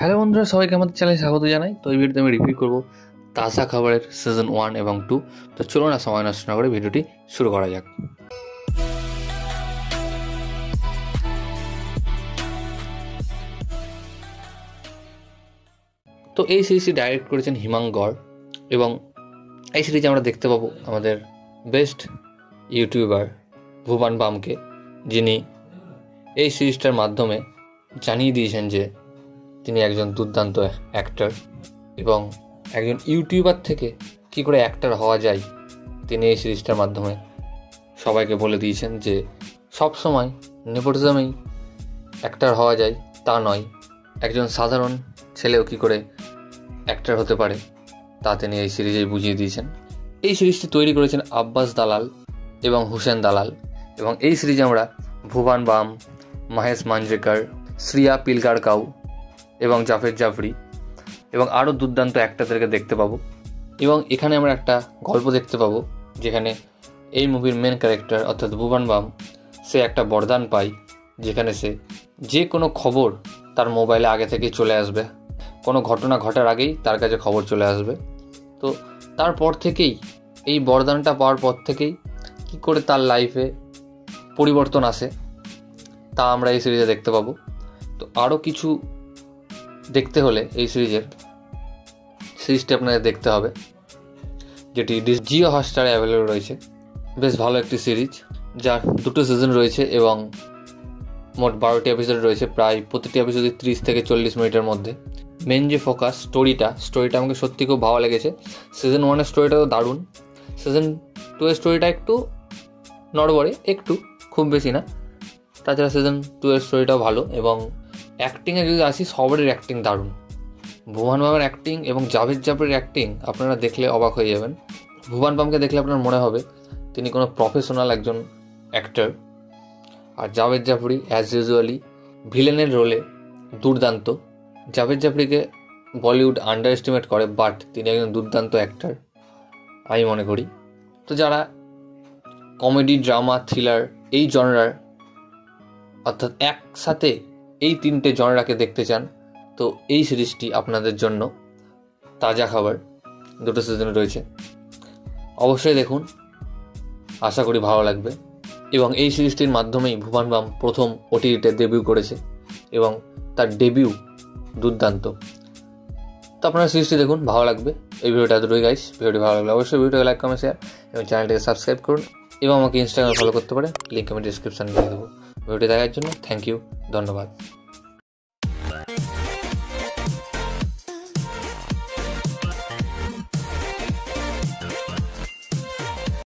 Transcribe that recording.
Hello বন্ধুরা, সবাইকে আমাদের চ্যানেলে স্বাগত জানাই। তো এই ভিডিওতে আমি রিভিউ করবো তাজা খবরের সিজন 1 এবং 2। তো চলুন না সময় নষ্ট না করে ভিডিওটি শুরু করা যাক। তো এই সিরিজটি ডাইরেক্ট করেছেন হিমাঙ্ক গড় এবং এই সিরিজে আমরা দেখতে পাবো আমাদের বেস্ট ইউটিউবার ভুবন বামকে, যিনি এই সিরিজটার মাধ্যমে জানিয়ে দিয়েছেন যে তিনি একজন দুর্দান্ত অ্যাক্টর এবং একজন ইউটিউবার থেকে কী করে অ্যাক্টর হওয়া যায় তিনি এই সিরিজটার মাধ্যমে সবাইকে বলে দিয়েছেন যে সব সময় নেপোটিজমেই অ্যাক্টর হওয়া যায় তা নয়, একজন সাধারণ ছেলেও কী করে অ্যাক্টর হতে পারে তা তিনি এই সিরিজেই বুঝিয়ে দিয়েছেন। এই সিরিজটি তৈরি করেছেন আব্বাস দালাল এবং হুসেন দালাল এবং এই সিরিজে আমরা ভুবন বাম, মহেশ মাঞ্জরেকর, শ্রিয়া পিলগারকাউ এবং জাভেদ জাফরি এবং আরও দুর্দান্ত অ্যাক্টরদেরকে দেখতে পাবো। এবং এখানে আমরা একটা গল্প দেখতে পাবো যেখানে এই মুভির মেন ক্যারেক্টার অর্থাৎ ভুবন বাম সে একটা বরদান পায়, যেখানে সে যে কোনো খবর তার মোবাইলে আগে থেকেই চলে আসবে, কোনো ঘটনা ঘটার আগেই তার কাছে খবর চলে আসবে। তো তারপর থেকেই এই বরদানটা পাওয়ার পর থেকেই কী করে তার লাইফে পরিবর্তন আসে তা আমরা এই সিরিজে দেখতে পাবো। তো আরও কিছু দেখতে হলে এই সিরিজটি আপনাদের দেখতে হবে, যেটি জিও হটস্টারে অ্যাভেলেবল রয়েছে। বেশ ভালো একটি সিরিজ যার 2টো সিজন রয়েছে এবং মোট 12টি এপিসোড রয়েছে, প্রায় প্রতিটি এপিসোডে 30 থেকে 40 মিনিটের মধ্যে। মেন যে ফোকাস স্টোরিটা আমাকে সত্যি খুব ভালো লেগেছে। সিজন 1-এর স্টোরিটাও দারুণ, সিজন 2-এর স্টোরিটা একটু নড়বড়ে, একটু, খুব বেশি না। তাছাড়া সিজন 2-এর স্টোরিটাও ভালো এবং অ্যাক্টিংয়ে যদি আসি সবারই অ্যাক্টিং দারুণ। ভুবন বামের অ্যাক্টিং এবং জাভেদ জাফরির অ্যাক্টিং আপনারা দেখলে অবাক হয়ে যাবেন। ভুবন বামকে দেখলে আপনার মনে হবে তিনি কোনো প্রফেশনাল একজন অ্যাক্টর, আর জাভেদ জাফরি অ্যাজ ইউজুয়ালি ভিলেনের রোলে দুর্দান্ত। জাভেদ জাফরিকে বলিউড আন্ডার এস্টিমেট করে, বাট তিনি একজন দুর্দান্ত অ্যাক্টর আমি মনে করি। তো যারা কমেডি, ড্রামা, থ্রিলার এই জনরার অর্থাৎ একসাথে এই 3টে জনরাকে দেখতে চান তো এই সিরিজটি আপনাদের জন্য। তাজা খবর 2টো সিজন রয়েছে, অবশ্যই দেখুন, আশা করি ভালো লাগবে। এবং এই সিরিজটির মাধ্যমেই ভুবন বাম প্রথম ওটিটিতে ডেবিউ করেছে এবং তার ডেবিউ দুর্দান্ত। তো আপনারা সিরিজটি দেখুন, ভালো লাগবে। এই ভিডিওটা এতটুকুই গাইস। ভিডিওটি ভালো লাগলে অবশ্যই ভিডিওটাকে লাইক, কমেন্ট, শেয়ার এবং চ্যানেলটিকে সাবস্ক্রাইব করুন এবং আমাকে ইনস্টাগ্রামে ফলো করতে পারেন, লিঙ্ক আমি ডিসক্রিপশানে দিয়ে দেবো। ভিডিওটি দেখার জন্য থ্যাংক ইউ, ধন্যবাদ।